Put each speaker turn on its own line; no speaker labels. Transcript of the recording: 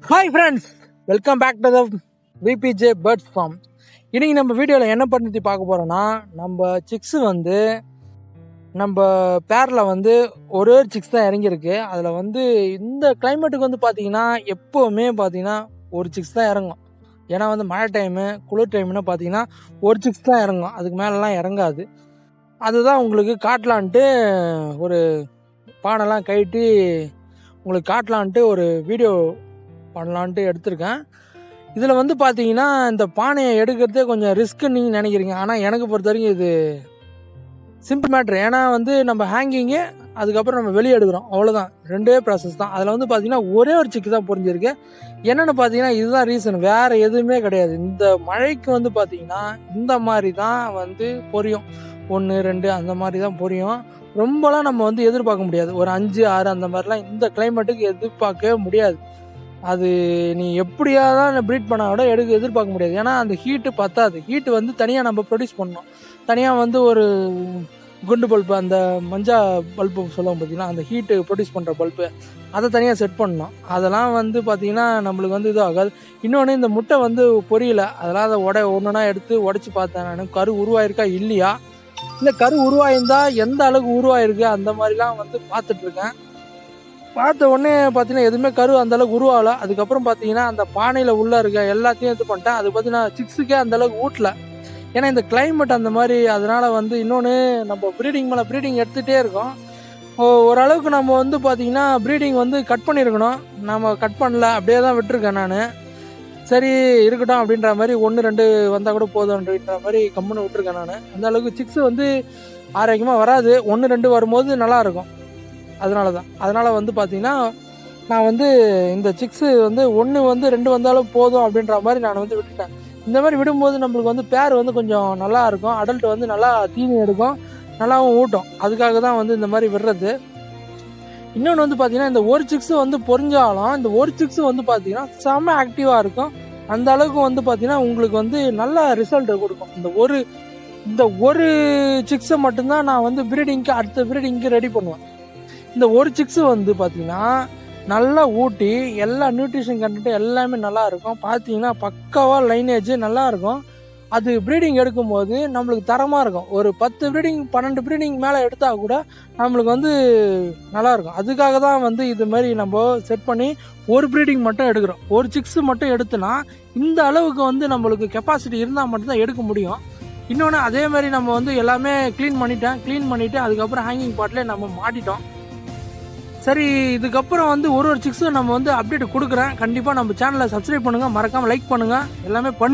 Hi friends, welcome back to the VBJ birds farm. இன்றைக்கி நம்ம வீடியோவில் என்ன பற்றி பார்க்க போகிறோன்னா, நம்ம சிக்ஸு வந்து நம்ம பேரில் வந்து ஒரு சிக்ஸ் தான் இறங்கியிருக்கு. அதில் வந்து இந்த கிளைமேட்டுக்கு வந்து பார்த்திங்கன்னா எப்போவுமே பார்த்திங்கன்னா ஒரு சிக்ஸ் தான் இறங்கும். ஏன்னா வந்து மழை டைமு குளிர் டைம்னு பார்த்திங்கன்னா ஒரு சிக்ஸ் தான் இறங்கும், அதுக்கு மேலெலாம் இறங்காது. அதுதான் உங்களுக்கு காட்டலான்ட்டு ஒரு பானைலாம் கழட்டி உங்களுக்கு காட்டலான்ட்டு ஒரு வீடியோ பண்ணலான்ட்டு எடுத்திருக்கேன். இதில் வந்து பார்த்தீங்கன்னா இந்த பானையை எடுக்கிறதே கொஞ்சம் ரிஸ்க்குன்னு நீங்கள் நினைக்கிறீங்க. ஆனால் எனக்கு பொறுத்த வரைக்கும் இது சிம்பிள் மேட்ரு. ஏன்னா வந்து நம்ம ஹேங்கிங்கு அதுக்கப்புறம் நம்ம வெளியே எடுக்கிறோம், அவ்வளோதான். ரெண்டே ப்ராசஸ் தான். அதில் வந்து பார்த்தீங்கன்னா ஒரே ஒரு சிக்கு தான் பொரிஞ்சிருக்கு. என்னென்னு பார்த்தீங்கன்னா இதுதான் ரீசன், வேறு எதுவுமே கிடையாது. இந்த மழைக்கு வந்து பார்த்தீங்கன்னா இந்த மாதிரி தான் வந்து பொரியும். 1 2 அந்த மாதிரி தான் பொரியும். ரொம்பலாம் நம்ம வந்து எதிர்பார்க்க முடியாது. ஒரு 5 6 அந்த மாதிரிலாம் இந்த கிளைமேட்டுக்கு எதிர்பார்க்கவே முடியாது. அது நீ எப்படியா தான் ப்ரீட் பண்ண விட எதிர்பார்க்க முடியாது. ஏன்னா அந்த ஹீட்டு பத்தாது. ஹீட்டு வந்து தனியாக நம்ம ப்ரொடியூஸ் பண்ணணும். தனியாக வந்து ஒரு குண்டு பல்பு, அந்த மஞ்சா பல்பு சொல்லுவோம் பார்த்தீங்கன்னா, அந்த ஹீட்டு ப்ரொடியூஸ் பண்ணுற பல்பு, அதை தனியாக செட் பண்ணணும். அதெல்லாம் வந்து பார்த்திங்கன்னா நம்மளுக்கு வந்து இது ஆகாது. இன்னொன்று இந்த முட்டை வந்து பொரியல, அதெல்லாம் அதை ஒன்றுனா எடுத்து உடச்சி பார்த்தேன் நான். கரு உருவாயிருக்கா இல்லையா, இல்லை கரு உருவாயிருந்தா எந்த அளவுக்கு உருவாயிருக்கு அந்த மாதிரிலாம் வந்து பார்த்துட்ருக்கேன். பார்த்த உடனே பார்த்தீங்கன்னா எதுவுமே கரு அந்தளவுக்கு உருவாகலை. அதுக்கப்புறம் பார்த்தீங்கன்னா அந்த பானையில் உள்ளே இருக்க எல்லாத்தையும் இது பண்ணிட்டேன். அது பார்த்தீங்கன்னா சிக்ஸுக்கே அந்தளவுக்கு ஊட்டல. ஏன்னா இந்த கிளைமேட் அந்த மாதிரி. அதனால் வந்து இன்னொன்று நம்ம ப்ரீடிங் மேலே ப்ரீடிங் எடுத்துகிட்டே இருக்கோம். ஓரளவுக்கு நம்ம வந்து பார்த்திங்கன்னா ப்ரீடிங் வந்து கட் பண்ணியிருக்கணும். நம்ம கட் பண்ணல, அப்படியே தான் விட்டுருக்கேன் நான். சரி இருக்கட்டும் அப்படின்ற மாதிரி 1 2 வந்தால் கூட போதும் அப்படின்ற மாதிரி கம்முன்னு விட்டுருக்கேன் நான். அந்த அளவுக்கு சிக்ஸு வந்து ஆரோக்கியமாக வராது. 1 2 வரும்போது நல்லாயிருக்கும். அதனால் வந்து பார்த்திங்கன்னா நான் வந்து இந்த சிக்ஸு வந்து 1 வந்து 2 வந்தாலும் போதும் அப்படின்ற மாதிரி நான் வந்து விட்டுட்டேன். இந்த மாதிரி விடும்போது நம்மளுக்கு வந்து பேர் வந்து கொஞ்சம் நல்லா இருக்கும். அடல்ட் வந்து நல்லா தீனி எடுக்கும், நல்லாவும் ஊட்டும். அதுக்காக தான் வந்து இந்த மாதிரி விடுறது. இன்னொன்று வந்து பார்த்திங்கன்னா இந்த ஒரு சிக்ஸு வந்து பொரிஞ்சாலும் இந்த ஒரு சிக்ஸு வந்து பார்த்திங்கன்னா செம்ம ஆக்டிவாக இருக்கும். அந்த அளவுக்கு வந்து பார்த்திங்கன்னா உங்களுக்கு வந்து நல்ல ரிசல்ட் கொடுக்கும். இந்த ஒரு சிக்ஸை மட்டும்தான் நான் வந்து அடுத்த ப்ரீடிங்க்கு ரெடி பண்ணுவேன். இந்த ஒரு சிக்ஸு வந்து பார்த்திங்கன்னா நல்லா ஊட்டி எல்லா நியூட்ரிஷன் கண்டென்ட் எல்லாமே நல்லா இருக்கும். பார்த்தீங்கன்னா பக்காவாக லைனேஜ் நல்லா இருக்கும். அது ப்ரீடிங் எடுக்கும்போது நம்மளுக்கு தரமாக இருக்கும். ஒரு 10 ப்ரீடிங் 12 ப்ரீடிங் மேலே எடுத்தால் கூட நம்மளுக்கு வந்து நல்லாயிருக்கும். அதுக்காக தான் வந்து இது மாதிரி நம்ம செட் பண்ணி ஒரு ப்ரீடிங் மட்டும் எடுக்கிறோம். ஒரு சிக்ஸு மட்டும் எடுத்துனா இந்த அளவுக்கு வந்து நம்மளுக்கு கெப்பாசிட்டி இருந்தால் மட்டும்தான் எடுக்க முடியும். இன்னொன்று அதே மாதிரி நம்ம வந்து எல்லாமே க்ளீன் பண்ணிவிட்டு அதுக்கப்புறம் ஹேங்கிங் பாட்டிலே நம்ம மாட்டிட்டோம். சரி, இதுக்கப்புறம் வந்து ஒரு சிக்ஸும் நம்ம வந்து அப்டேட் கொடுக்குறேன். கண்டிப்பாக நம்ம சேனலை சப்ஸ்கிரைப் பண்ணுங்கள், மறக்காமல் லைக் பண்ணுங்கள், எல்லாமே பண்ணுங்கள்.